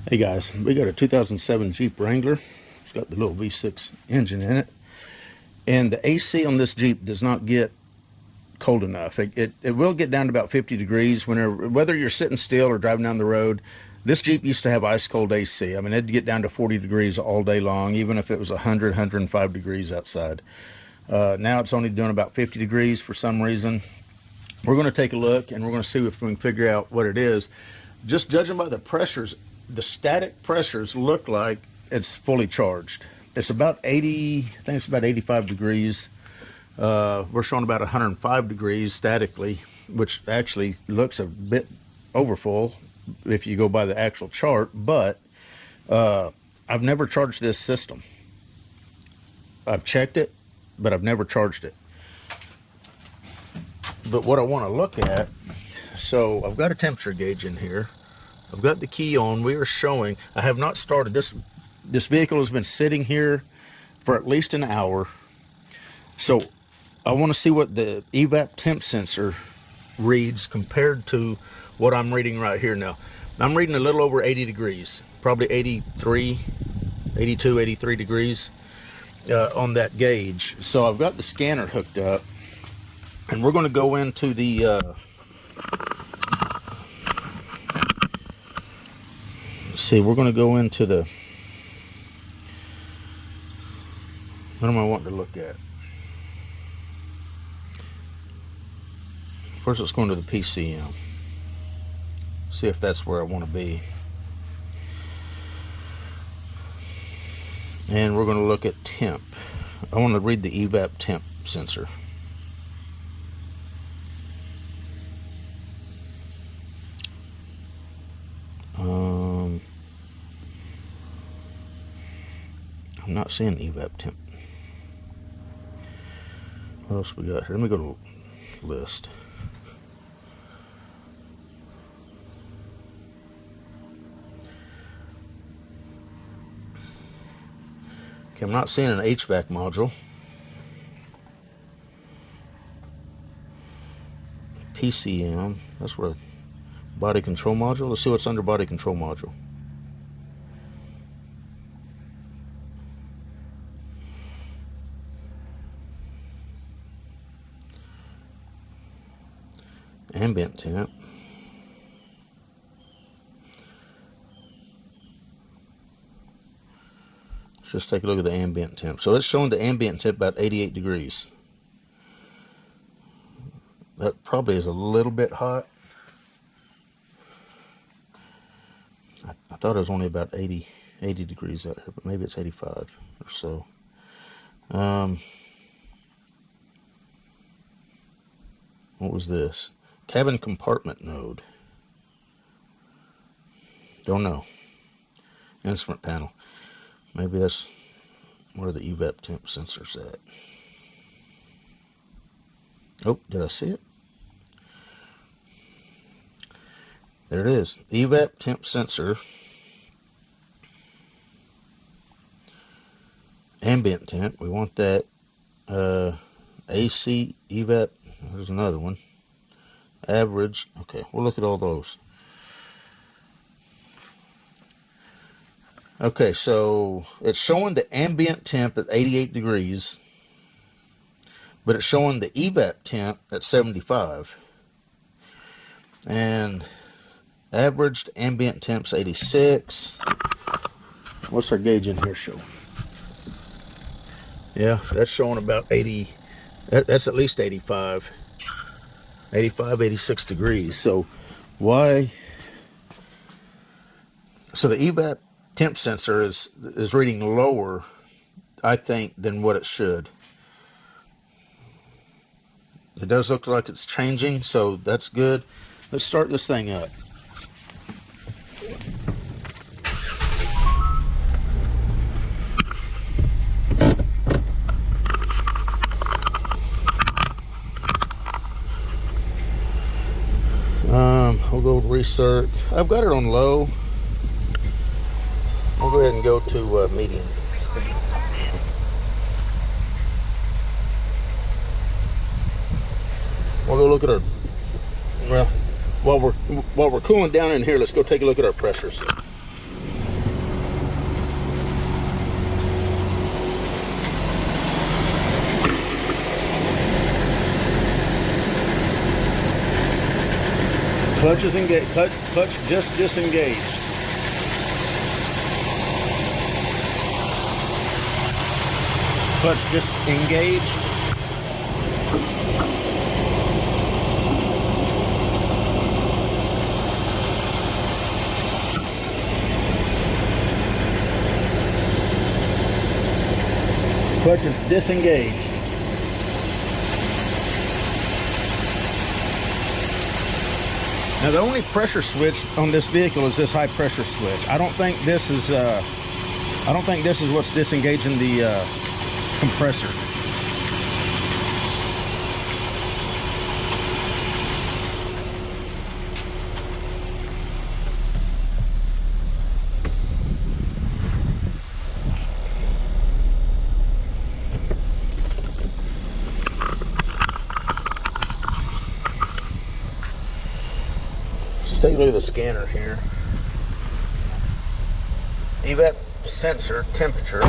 Hey guys, we got a 2007 Jeep Wrangler. It's got the little V6 engine in it. And the AC on this Jeep does not get cold enough. It will get down to about 50 degrees whether you're sitting still or driving down the road. This Jeep used to have ice cold AC. I mean, it'd get down to 40 degrees all day long, even if it was 100, 105 degrees outside. Now it's only doing about 50 degrees for some reason. We're going to take a look and we're going to see if we can figure out what it is. Just judging by the pressures, the static pressures look like it's fully charged. It's about 80, I think it's about 85 degrees. We're showing about 105 degrees statically, which actually looks a bit overfull if you go by the actual chart, but I've never charged this system. I've checked it, but I've never charged it. But what I want to look at, so I've got a temperature gauge in here. I've got the key on. We are showing, I have not started this. This vehicle has been sitting here for at least an hour. So I want to see what the Evap temp sensor reads compared to what I'm reading right here now. I'm reading a little over 80 degrees, probably 83, 82, 83 degrees on that gauge. So I've got the scanner hooked up, and we're going to go into the we're going to go into the, what am I wanting to look at? First, let's go into the PCM. See if that's where I want to be. And we're going to look at temp. I want to read the Evap temp sensor. I'm not seeing Evap temp. What else we got here? Let me go to list. Okay, I'm not seeing an HVAC module. PCM, that's where body control module. Let's see what's under body control module. Ambient temp. Let's just take a look at the ambient temp. So it's showing the ambient temp about 88 degrees. That probably is a little bit hot. I thought it was only about 80 degrees out here, but maybe it's 85 or so. What was this? Cabin compartment node. Don't know. Instrument panel. Maybe that's where the Evap temp sensor's at. Oh, did I see it? There it is. Evap temp sensor. Ambient temp. We want that. AC Evap. There's another one. Average. Okay, we'll look at all those. Okay, so it's showing the ambient temp at 88 degrees, but it's showing the Evap temp at 75. And averaged ambient temp's 86. What's our gauge in here show? Yeah, that's showing about 80. That's at least 85. 85, 86 degrees. So why? So the Evap temp sensor is reading lower, I think, than what it should. It does look like it's changing, so that's good. Let's start this thing up. We'll go recirc. I've got it on low. I'll go ahead and go to medium. We'll go look at our, well, while we're cooling down in here, let's go take a look at our pressures. Clutch is engaged. Clutch just disengaged. Clutch just engaged. Clutch is disengaged. Now the only pressure switch on this vehicle is this high pressure switch. I don't think this is what's disengaging the compressor. Let's take a look at the scanner here. Evap sensor temperature.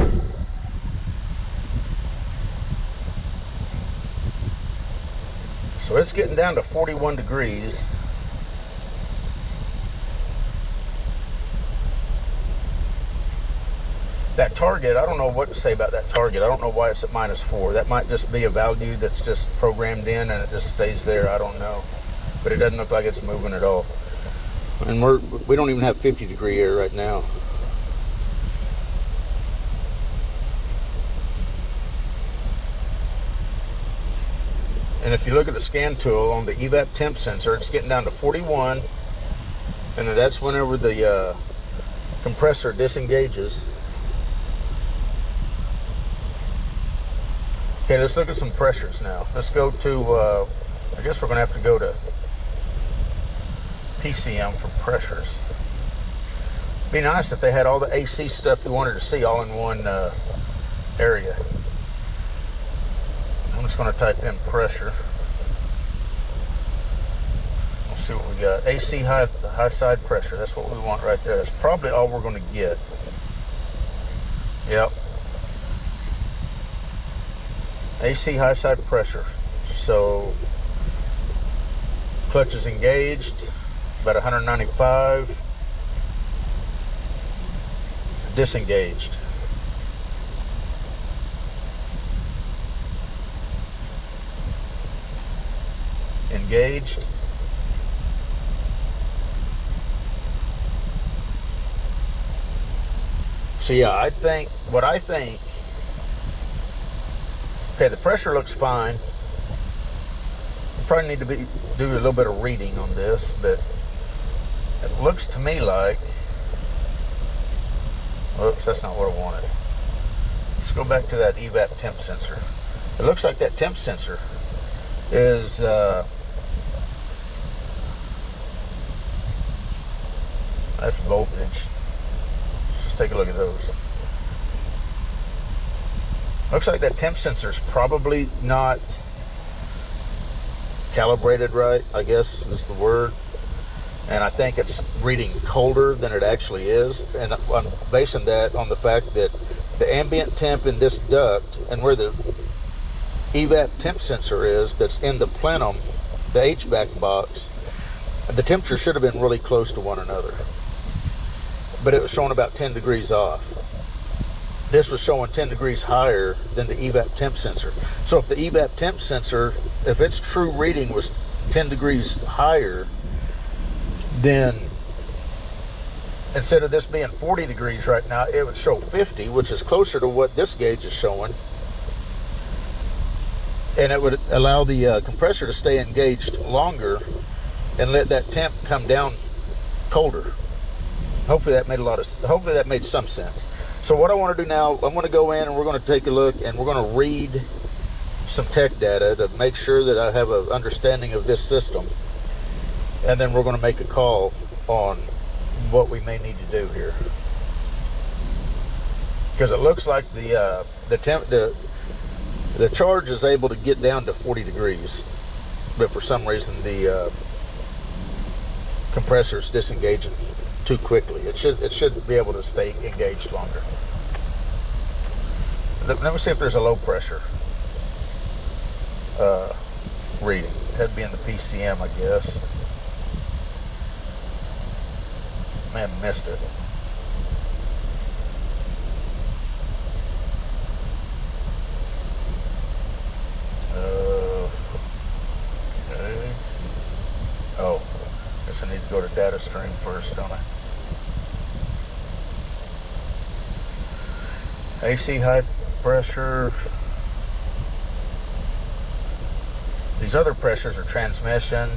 So it's getting down to 41 degrees. That target, I don't know what to say about that target. I don't know why it's at -4. That might just be a value that's just programmed in and it just stays there. I don't know. But it doesn't look like it's moving at all. And we don't even have 50-degree air right now. And if you look at the scan tool on the Evap temp sensor, it's getting down to 41. And then that's whenever the compressor disengages. Okay, let's look at some pressures now. Let's go to, I guess we're going to have to go to PCM for pressures. Be nice if they had all the AC stuff you wanted to see all in one area. I'm just going to type in pressure. We'll see what we got. AC high side pressure. That's what we want right there. That's probably all we're going to get. Yep. AC high side pressure. So clutch is engaged, about 195. Disengaged. Engaged. So yeah, I think okay, the pressure looks fine. We probably need to do a little bit of reading on this, but it looks to me like, oops, that's not what I wanted. Let's go back to that Evap temp sensor. It looks like that temp sensor is that's voltage. Let's take a look at those. Looks like that temp sensor is probably not calibrated right, I guess is the word. And I think it's reading colder than it actually is. And I'm basing that on the fact that the ambient temp in this duct and where the Evap temp sensor is, that's in the plenum, the HVAC box, the temperature should have been really close to one another. But it was showing about 10 degrees off. This was showing 10 degrees higher than the Evap temp sensor. So if the Evap temp sensor, if its true reading was 10 degrees higher, then instead of this being 40 degrees right now, it would show 50, which is closer to what this gauge is showing. And it would allow the compressor to stay engaged longer and let that temp come down colder. Hopefully that made some sense. So what I want to do now, I'm going to go in and we're going to take a look and we're going to read some tech data to make sure that I have an understanding of this system. And then we're going to make a call on what we may need to do here. Because it looks like the charge is able to get down to 40 degrees, but for some reason the compressor is disengaging too quickly. It should be able to stay engaged longer. Let me see if there's a low pressure reading. That'd be in the PCM, I guess. May have missed it. Okay. Oh, guess I need to go to data stream first, don't I? AC high pressure. These other pressures are transmission,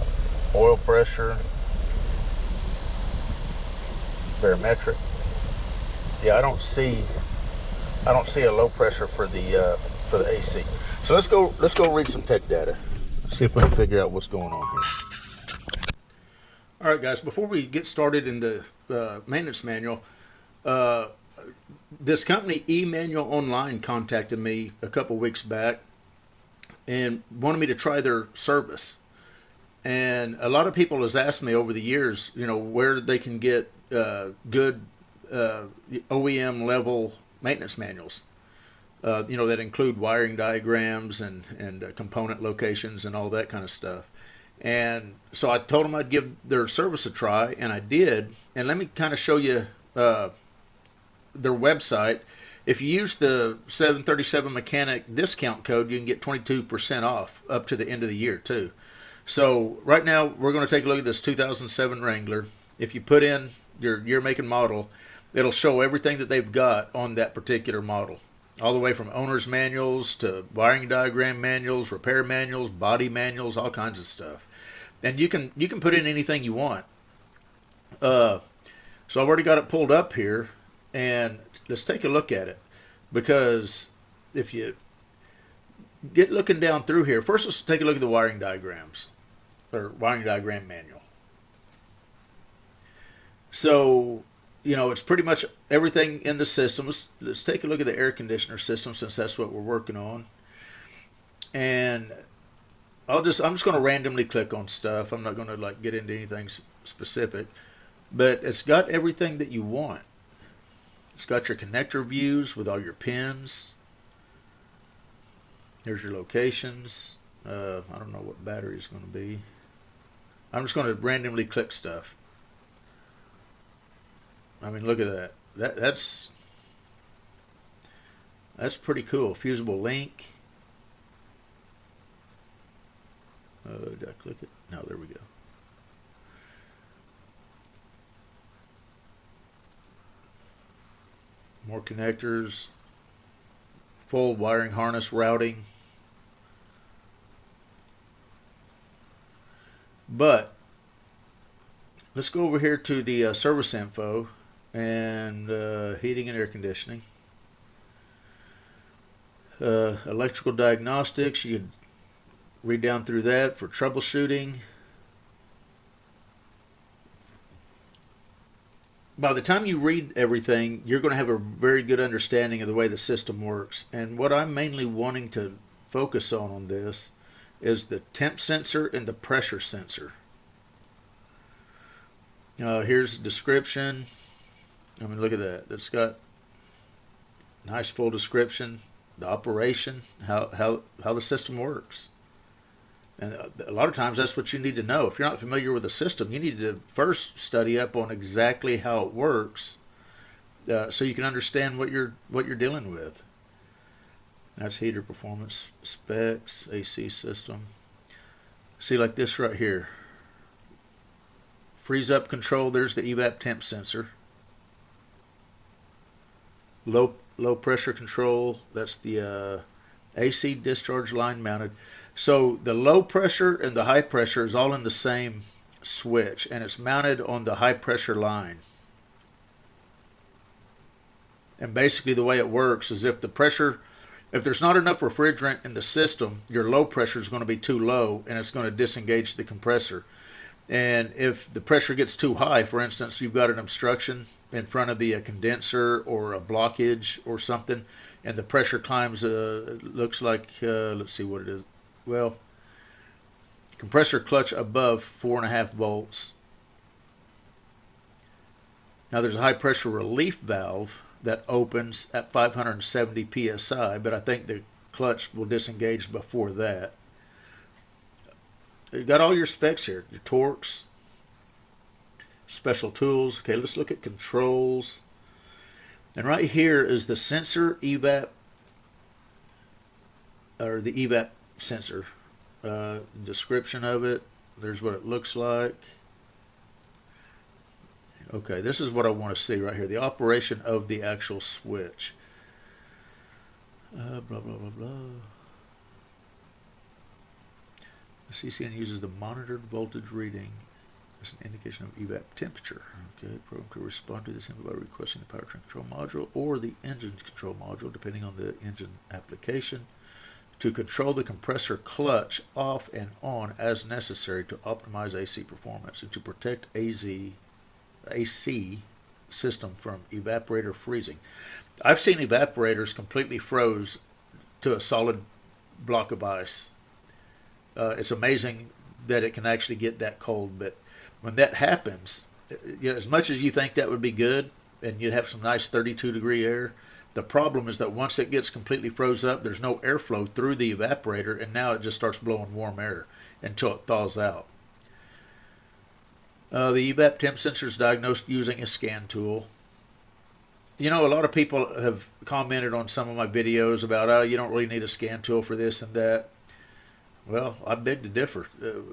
oil pressure, barometric. Yeah, I don't see a low pressure for the AC. So let's go read some tech data. See if we can figure out what's going on here. All right, guys. Before we get started in the maintenance manual, this company eManual Online contacted me a couple weeks back and wanted me to try their service. And a lot of people has asked me over the years, where they can get good OEM level maintenance manuals. That include wiring diagrams and component locations and all that kind of stuff. And so I told them I'd give their service a try, and I did. And let me kind of show you their website. If you use the 737 Mechanic discount code, you can get 22% off up to the end of the year too. So right now we're going to take a look at this 2007 Wrangler. If you put in your year, make, and model, it'll show everything that they've got on that particular model. All the way from owner's manuals to wiring diagram manuals, repair manuals, body manuals, all kinds of stuff. And you can put in anything you want. So I've already got it pulled up here, and let's take a look at it. Because if you get looking down through here, first let's take a look at the wiring diagrams, or wiring diagram manual. So, it's pretty much everything in the system. Let's take a look at the air conditioner system, since that's what we're working on. And I'm just going to randomly click on stuff. I'm not going to get into anything specific, but it's got everything that you want. It's got your connector views with all your pins. There's your locations. I don't know what battery is going to be. I'm just going to randomly click stuff. I mean, look at that. That's pretty cool. Fusible link. Did I click it? No, there we go. More connectors. Full wiring harness routing. But let's go over here to the service info and heating and air conditioning. Electrical diagnostics, you could read down through that for troubleshooting. By the time you read everything, you're going to have a very good understanding of the way the system works. And what I'm mainly wanting to focus on this is the temp sensor and the pressure sensor. Here's the description. I mean, look at that. It's got a nice full description, the operation, how the system works. And a lot of times that's what you need to know. If you're not familiar with the system, you need to first study up on exactly how it works, so you can understand what you're dealing with. That's heater performance specs, AC system. See, like this right here. Freeze up control. There's the Evap temp sensor. Low pressure control. That's the AC discharge line mounted. So the low pressure and the high pressure is all in the same switch, and it's mounted on the high pressure line. And basically the way it works is if there's not enough refrigerant in the system, your low pressure is going to be too low, and it's going to disengage the compressor. And if the pressure gets too high, for instance, you've got an obstruction in front of the condenser or a blockage or something, and the pressure climbs, looks like, let's see what it is. Well, compressor clutch above 4.5 volts. Now there's a high pressure relief valve that opens at 570 psi, but I think the clutch will disengage before that. You've got all your specs here, your torques. special tools. Okay, let's look at controls. And right here is the sensor evap, or the evap sensor. Description of it. There's what it looks like. Okay, this is what I want to see right here. The operation of the actual switch. Blah, blah, blah, blah. The CCN uses the monitored voltage reading as an indication of evap temperature. Okay, the program could respond to this by requesting the powertrain control module or the engine control module, depending on the engine application, to control the compressor clutch off and on as necessary to optimize AC performance and to protect AC system from evaporator freezing. I've seen evaporators completely froze to a solid block of ice. It's amazing that it can actually get that cold, but when that happens, you know, as much as you think that would be good and you'd have some nice 32-degree air, the problem is that once it gets completely froze up, there's no airflow through the evaporator, and now it just starts blowing warm air until it thaws out. The evap temp sensor is diagnosed using a scan tool. You know, a lot of people have commented on some of my videos about, oh, you don't really need a scan tool for this and that. Well, I beg to differ.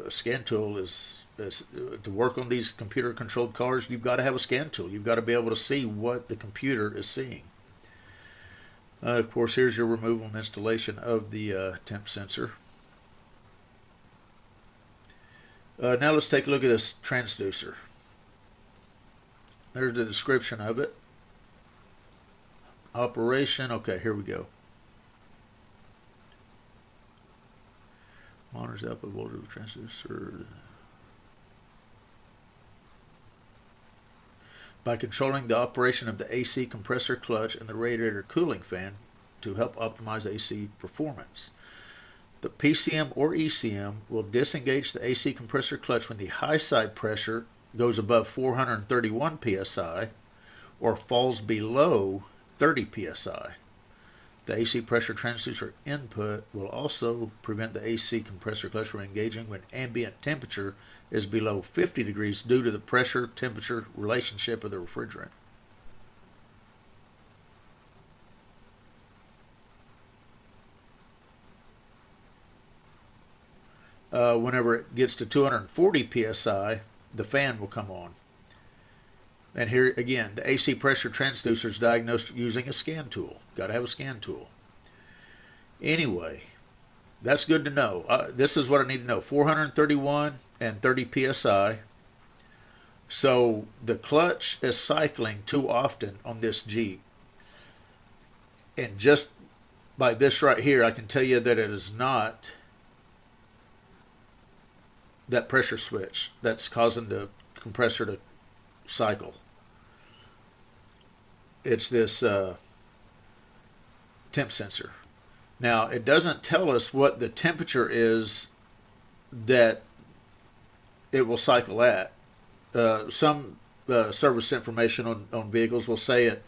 A scan tool is to work on these computer-controlled cars, you've got to have a scan tool. You've got to be able to see what the computer is seeing. Of course, here's your removal and installation of the temp sensor. Now let's take a look at this transducer. There's the description of it. Operation, okay, here we go. Monitors the output voltage of the transducer by controlling the operation of the AC compressor clutch and the radiator cooling fan to help optimize AC performance. The PCM or ECM will disengage the AC compressor clutch when the high side pressure goes above 431 psi or falls below 30 psi. The AC pressure transducer input will also prevent the AC compressor clutch from engaging when ambient temperature is below 50 degrees due to the pressure-temperature relationship of the refrigerant. Whenever it gets to 240 psi, the fan will come on. And here again, the AC pressure transducer is diagnosed using a scan tool. Got to have a scan tool. Anyway, that's good to know. This is what I need to know. 431 and 30 psi. So the clutch is cycling too often on this Jeep. And just by this right here, I can tell you that it is not that pressure switch that's causing the compressor to cycle. It's this temp sensor. Now, it doesn't tell us what the temperature is that it will cycle at. Some service information on vehicles will say it,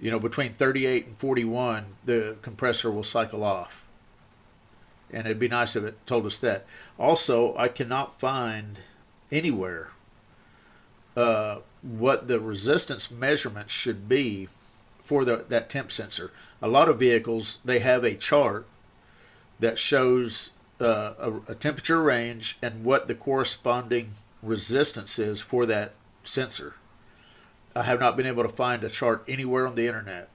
you know, between 38 and 41, the compressor will cycle off. And it'd be nice if it told us that. Also, I cannot find anywhere what the resistance measurement should be for that temp sensor. A lot of vehicles, they have a chart that shows a temperature range and what the corresponding resistance is for that sensor. I have not been able to find a chart anywhere on the internet.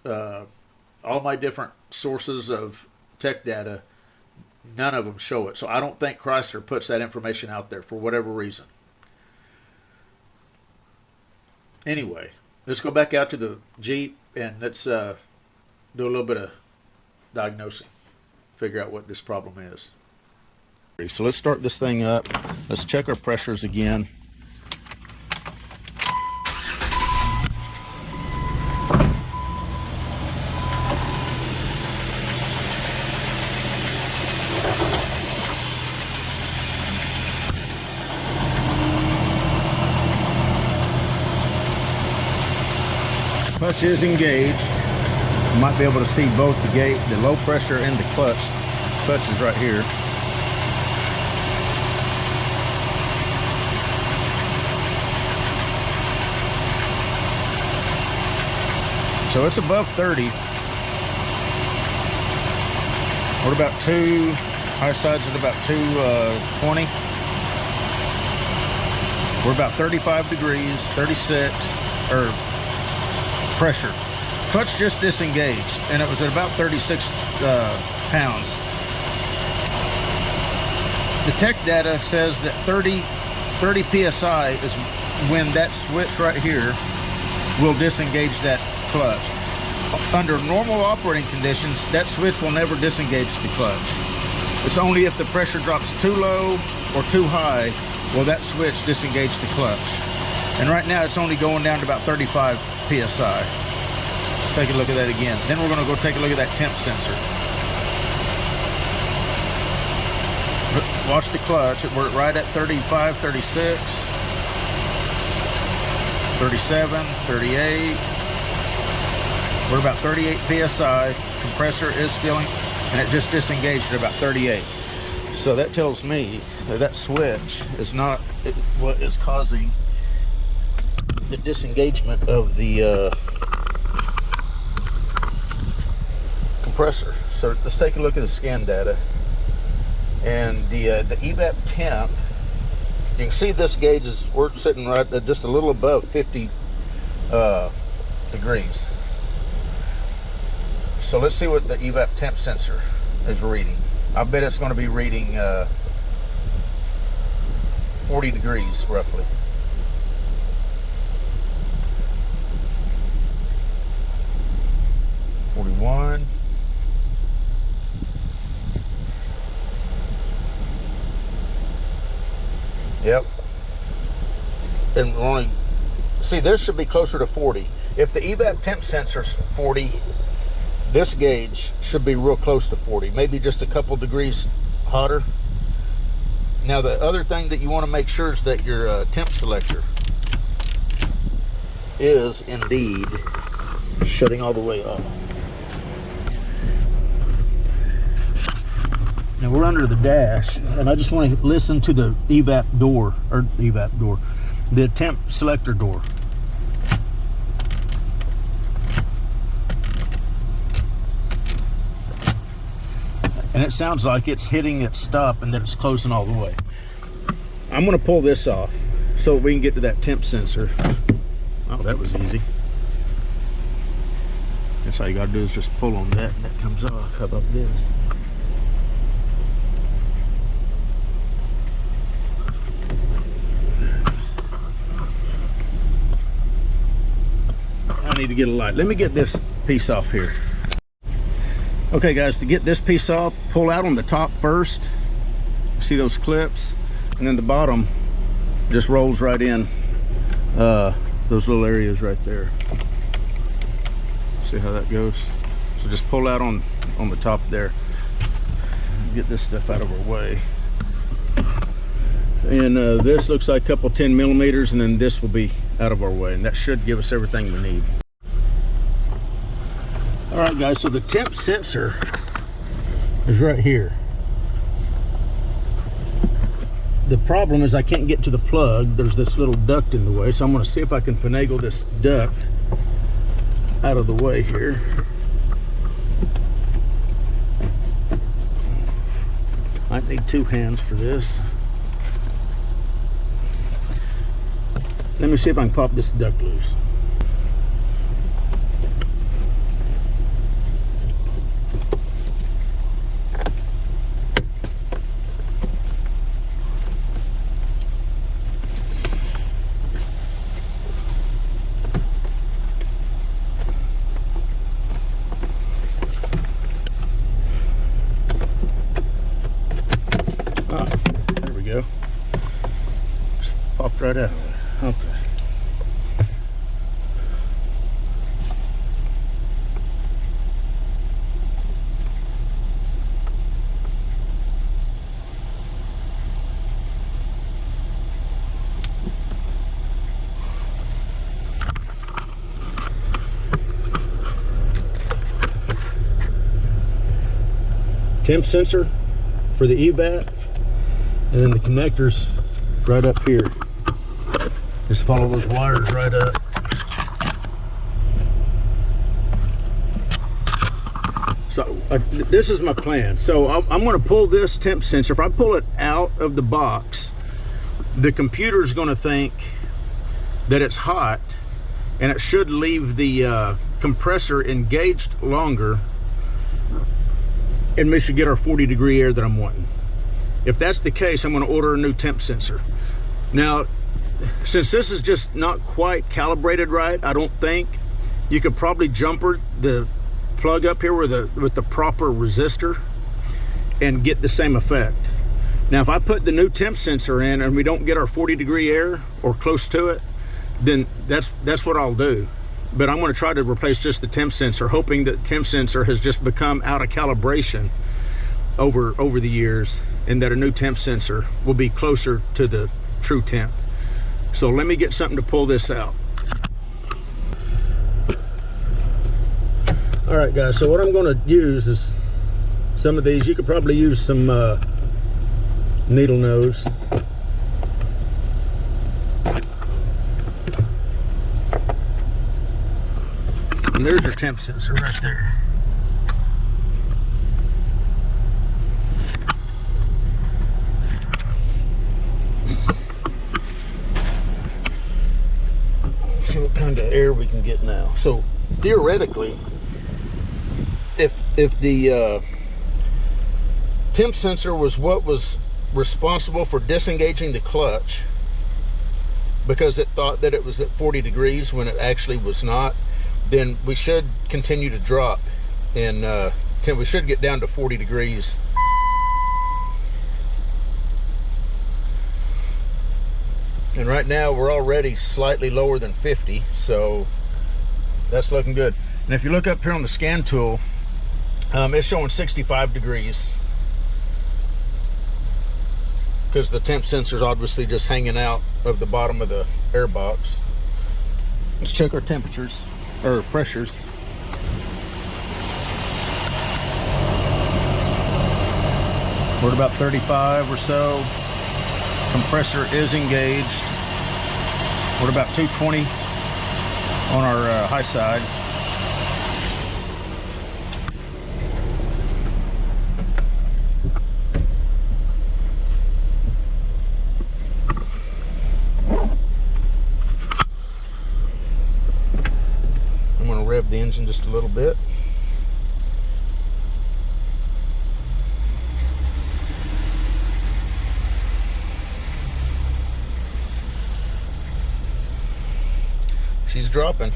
All my different sources of tech data, none of them show it. So I don't think Chrysler puts that information out there for whatever reason. Anyway, let's go back out to the Jeep and let's do a little bit of diagnosing. Figure out what this problem is. So let's start this thing up. Let's check our pressures again. Clutch is engaged. You might be able to see both the gate, the low pressure and the clutch. Clutch is right here. So it's above 30. We're about high sides at about 220. We're about 35 degrees, 36, or pressure. Clutch just disengaged, and it was at about 36 pounds. The tech data says that 30 PSI is when that switch right here will disengage that clutch. Under normal operating conditions, that switch will never disengage the clutch. It's only if the pressure drops too low or too high will that switch disengage the clutch. And right now it's only going down to about 35 PSI. Let's take a look at that again. Then we're gonna go take a look at that temp sensor. Watch the clutch. We're right at 35, 36, 37, 38. We're about 38 PSI. Compressor is filling, and it just disengaged at about 38. So that tells me that that switch is not what is causing the disengagement of the compressor. So let's take a look at the scan data. And the Evap temp, you can see this gauge is, we're sitting right at just a little above 50 degrees. So let's see what the Evap temp sensor is reading. I bet it's going to be reading 40 degrees roughly. $41. Yep. And we're only, see, this should be closer to 40. If the Evap temp sensor's 40, this gauge should be real close to 40, maybe just a couple degrees hotter. Now the other thing that you want to make sure is that your temp selector is indeed shutting all the way off. Now we're under the dash, and I just want to listen to the Evap door, or Evap door, the temp selector door. And it sounds like it's hitting its stop and that it's closing all the way. I'm going to pull this off so we can get to that temp sensor. Oh, that was easy. That's all you got to do is just pull on that and that comes off. How about this? I need to get a light. Let me get this piece off here. Okay guys, to get this piece off, pull out on the top first. See those clips? And then the bottom just rolls right in those little areas right there. See how that goes? So just pull out on the top there. Get this stuff out of our way. And this looks like a couple 10 millimeters, and then this will be out of our way, and that should give us everything we need. All right guys, so the temp sensor is right here. The problem is I can't get to the plug. There's this little duct in the way, so I'm going to see if I can finagle this duct out of the way here. Might need two hands for this. Let me see if I can pop this duct loose. There we go. Just popped right out. Okay. Temp sensor for the Evap, and then the connectors right up here. Just follow those wires right up. this is my plan. So I'm going to pull this temp sensor. If I pull it out of the box, the computer's going to think that it's hot, and it should leave the compressor engaged longer, and we should get our 40-degree air that I'm wanting. If that's the case, I'm going to order a new temp sensor. Now, since this is just not quite calibrated right, I don't think, you could probably jumper the plug up here with the proper resistor and get the same effect. Now, if I put the new temp sensor in and we don't get our 40-degree air or close to it, then that's what I'll do. But I'm going to try to replace just the temp sensor, hoping that the temp sensor has just become out of calibration over the years, and that a new temp sensor will be closer to the true temp. So let me get something to pull this out. All right, guys, so what I'm going to use is some of these. You could probably use some needle nose. And there's your temp sensor right there. Let's see what kind of air we can get now. So theoretically, if the temp sensor was what was responsible for disengaging the clutch, because it thought that it was at 40 degrees when it actually was not, then we should continue to drop, and we should get down to 40 degrees. And right now we're already slightly lower than 50, so that's looking good. And if you look up here on the scan tool, it's showing 65 degrees because the temp sensor is obviously just hanging out of the bottom of the air box. Let's check our temperatures, or pressures. We're at about 35 or so. Compressor is engaged. We're at about 220 on our high side. I'm going to rev the engine just a little bit. She's dropping.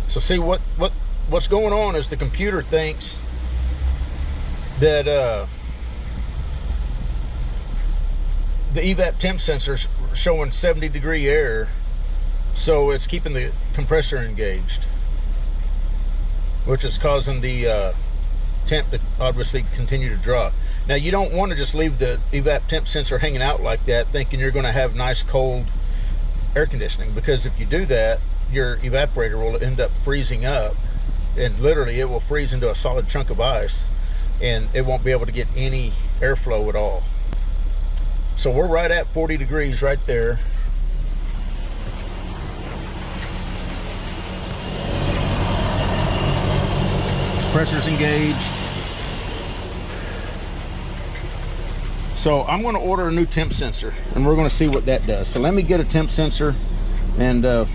So see what's going on is the computer thinks that the evap temp sensor's showing 70-degree air, so it's keeping the compressor engaged, which is causing the temp to obviously continue to drop. Now, you don't want to just leave the evap temp sensor hanging out like that thinking you're going to have nice cold air conditioning, because if you do that, your evaporator will end up freezing up, and literally it will freeze into a solid chunk of ice, and it won't be able to get any airflow at all. So we're right at 40 degrees right there. Pressure's engaged. So I'm going to order a new temp sensor, and we're going to see what that does. So let me get a temp sensor, and we're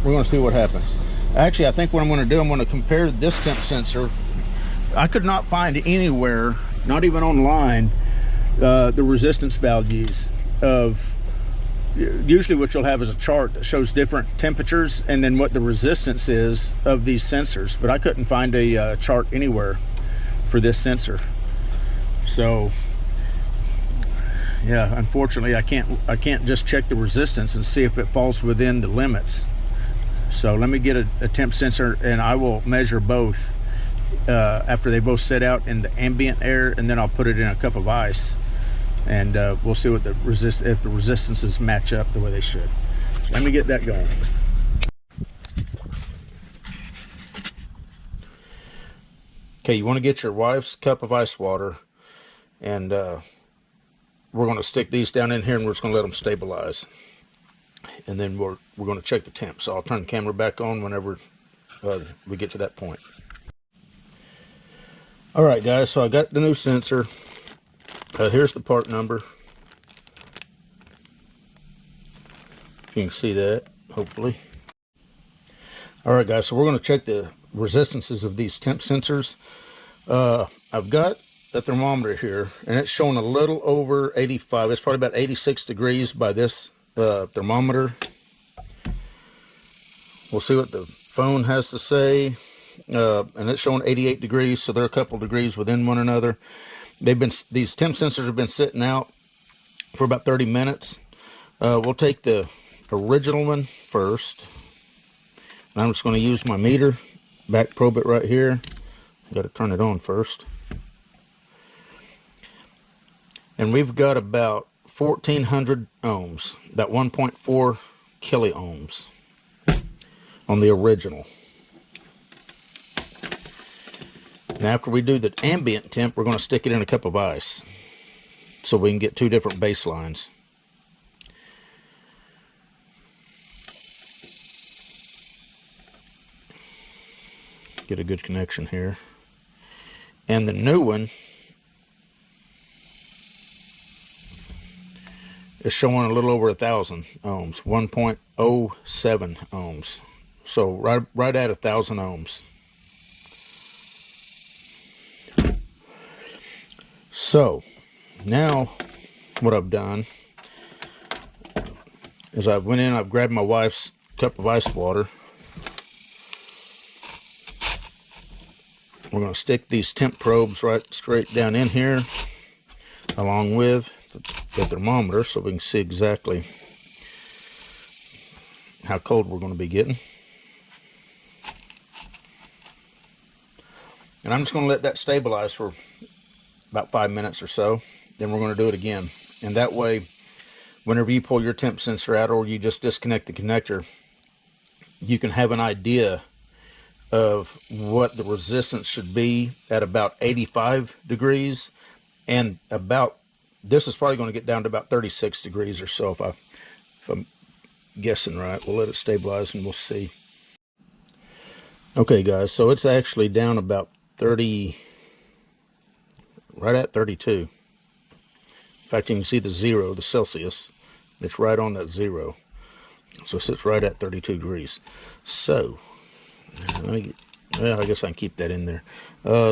going to see what happens. Actually, I think what I'm going to do, I'm going to compare this temp sensor. I could not find anywhere, not even online, the resistance values of, usually what you'll have is a chart that shows different temperatures and then what the resistance is of these sensors, but I couldn't find a chart anywhere for this sensor. So yeah, unfortunately I can't just check the resistance and see if it falls within the limits. So let me get a temp sensor, and I will measure both after they both set out in the ambient air, and then I'll put it in a cup of ice, and we'll see what if the resistances match up the way they should. Let me get that going. Okay, you want to get your wife's cup of ice water, and we're going to stick these down in here and we're just going to let them stabilize. And then we're going to check the temp. So I'll turn the camera back on whenever we get to that point. All right, guys, so I got the new sensor. Here's the part number. You can see that, hopefully. All right, guys, so we're going to check the resistances of these temp sensors. I've got the thermometer here, and it's showing a little over 85. It's probably about 86 degrees by this thermometer. We'll see what the phone has to say. And it's showing 88 degrees, so they're a couple degrees within one another. These temp sensors have been sitting out for about 30 minutes. We'll take the original one first. And I'm just going to use my meter, back probe it right here. Got to turn it on first. And we've got about 1400 ohms, about 1.4 kiloohms on the original. Now after we do the ambient temp, we're going to stick it in a cup of ice so we can get two different baselines. Get a good connection here. And the new one is showing a little over 1,000 ohms, 1.07 ohms. So right at 1,000 ohms. So now what I've done is I've went in, I've grabbed my wife's cup of ice water. We're going to stick these temp probes right straight down in here along with the thermometer so we can see exactly how cold we're going to be getting. And I'm just going to let that stabilize for about 5 minutes or so. Then we're going to do it again. And that way, whenever you pull your temp sensor out or you just disconnect the connector, you can have an idea of what the resistance should be at about 85 degrees. And about, this is probably going to get down to about 36 degrees or so if I'm guessing right. We'll let it stabilize and we'll see. Okay, guys, so it's actually down about 30, right at 32. In fact, you can see the zero, the Celsius. It's right on that zero. So it sits right at 32 degrees. So, well, I guess I can keep that in there.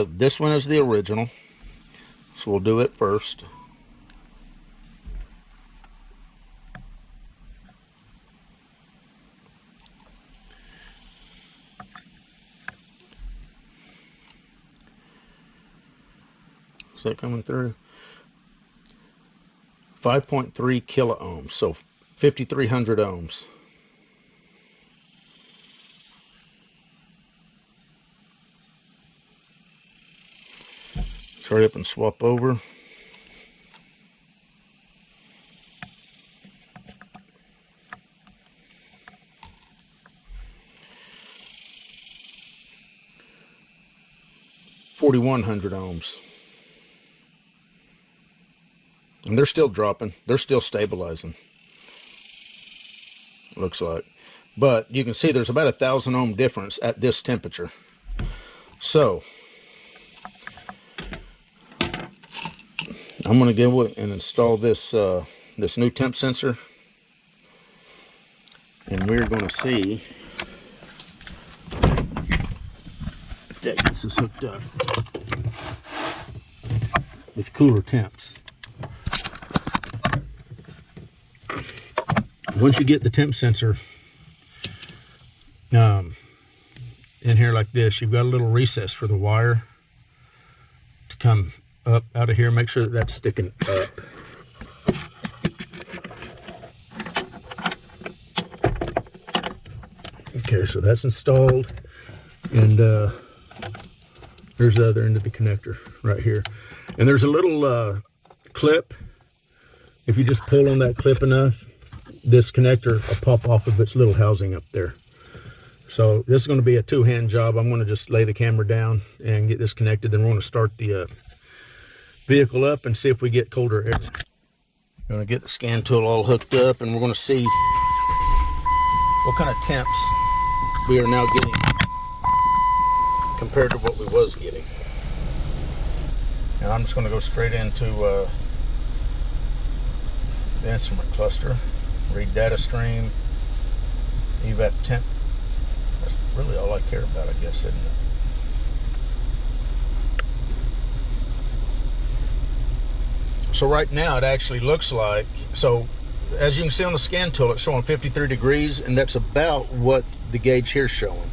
This one is the original. So we'll do it first. Is that coming through? 5.3 kiloohms, so 5,300 ohms. Let's hurry up and swap over. $4,100 ohms. And they're still dropping. They're still stabilizing. Looks like. But you can see there's about 1,000 ohm difference at this temperature. So I'm going to go and install this this new temp sensor, and we're going to see if that gets us hooked up with cooler temps. Once you get the temp sensor in here like this, you've got a little recess for the wire to come up out of here. Make sure that that's sticking up. Okay, so that's installed, and there's the other end of the connector right here. And there's a little clip. If you just pull on that clip enough, this connector will pop off of its little housing up there. So this is going to be a two-hand job. I'm going to just lay the camera down and get this connected. Then we're going to start the vehicle up and see if we get colder air. I'm gonna get the scan tool all hooked up, and we're gonna see what kind of temps we are now getting compared to what we was getting. And I'm just gonna go straight into the instrument cluster, read data stream, evap temp. That's really all I care about, I guess, isn't it? So right now it actually looks like, so as you can see on the scan tool, it's showing 53 degrees, and that's about what the gauge here is showing.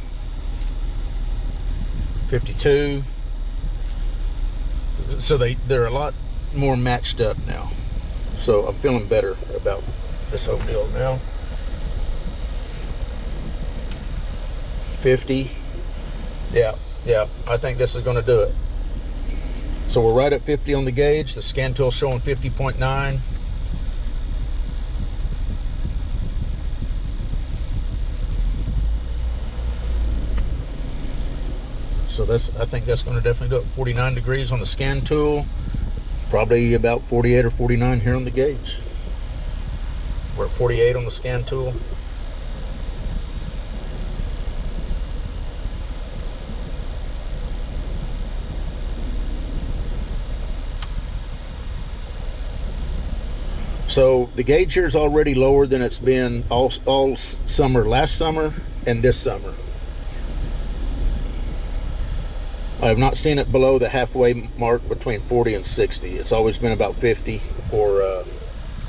52. So they're a lot more matched up now. So I'm feeling better about this whole deal now. 50. Yeah, I think this is going to do it. So we're right at 50 on the gauge. The scan tool showing 50.9. So I think that's going to definitely do it. 49 degrees on the scan tool. Probably about 48 or 49 here on the gauge. We're at 48 on the scan tool. So the gauge here is already lower than it's been all summer, last summer and this summer. I have not seen it below the halfway mark between 40 and 60. It's always been about 50 or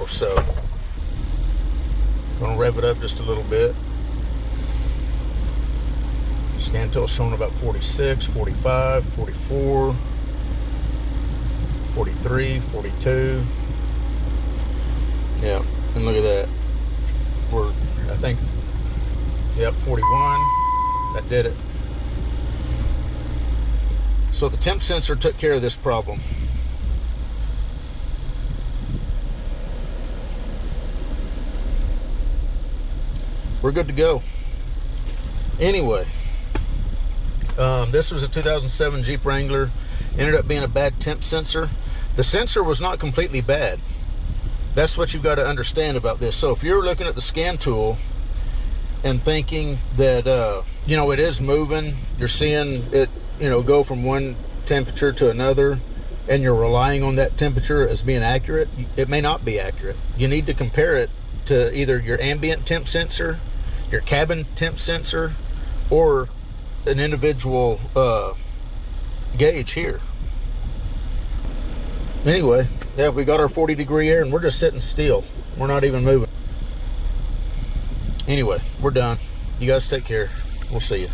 so. I'm gonna rev it up just a little bit. Scan tool showing about 46, 45, 44, 43, 42. Yeah, and look at that. I think, yep, 41. That did it. So the temp sensor took care of this problem. We're good to go. Anyway, this was a 2007 Jeep Wrangler. Ended up being a bad temp sensor. The sensor was not completely bad. That's what you've got to understand about this. So if you're looking at the scan tool and thinking that, it is moving, you're seeing it, go from one temperature to another, and you're relying on that temperature as being accurate, it may not be accurate. You need to compare it to either your ambient temp sensor, your cabin temp sensor, or an individual gauge here. Anyway, yeah, we got our 40-degree air, and we're just sitting still. We're not even moving. Anyway, we're done. You guys take care. We'll see you.